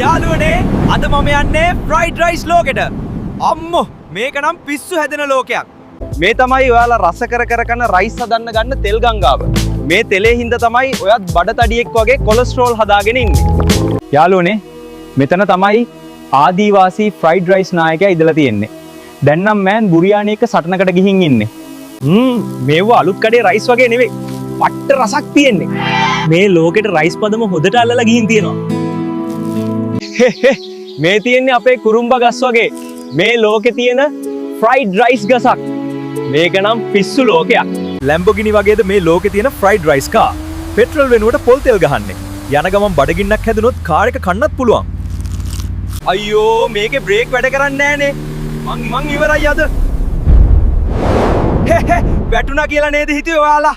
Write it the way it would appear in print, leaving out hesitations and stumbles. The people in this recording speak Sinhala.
යාළුවනේ අද මම යන්නේ ෆ්‍රයිඩ් රයිස් ලෝකෙට. අම්මෝ මේක නම් පිස්සු හැදෙන ලෝකයක්. මේ තමයි ඔයාලා රස කර කන රයිස් හදන්න ගන්න තෙල් ගංගාව. මේ තෙලේ හින්දා තමයි ඔයත් බඩ තඩියෙක් වගේ කොලෙස්ටරෝල් හදාගෙන ඉන්නේ. යාළුවනේ මෙතන තමයි ආදිවාසී ෆ්‍රයිඩ් රයිස් නායකයා ඉඳලා තියෙන්නේ. දැන් නම් මෑන් බුරියානි එක සටනකට ගිහින් ඉන්නේ. මේව අලුත් කඩේ රයිස් වගේ නෙවෙයි. පට්ට රසක් තියෙන්නේ. මේ ලෝකෙට රයිස් පදම හොදට අල්ලලා ගිහින් තියෙනවා. මේ තියෙන්නේ අපේ කුරුම්බ ගස් වගේ. මේ ලෝකේ තියෙන ෆ්‍රයිඩ් රයිස් ගසක්. මේක නම් පිස්සු ලෝකයක්. ලැම්බෝගිනි වගේද මේ ලෝකේ තියෙන ෆ්‍රයිඩ් රයිස් කාර්. පෙට්‍රල් වෙනුවට පොල් තෙල් ගහන්නේ. යන ගමන් බඩගින්නක් හැදුනොත් කාර් එක කන්නත් පුළුවන්. අයියෝ මේකේ බ්‍රේක් වැඩ කරන්නේ නැහනේ. මං ඉවරයි අද. වැටුණා කියලා නේද හිතුවේ ඔයාලා?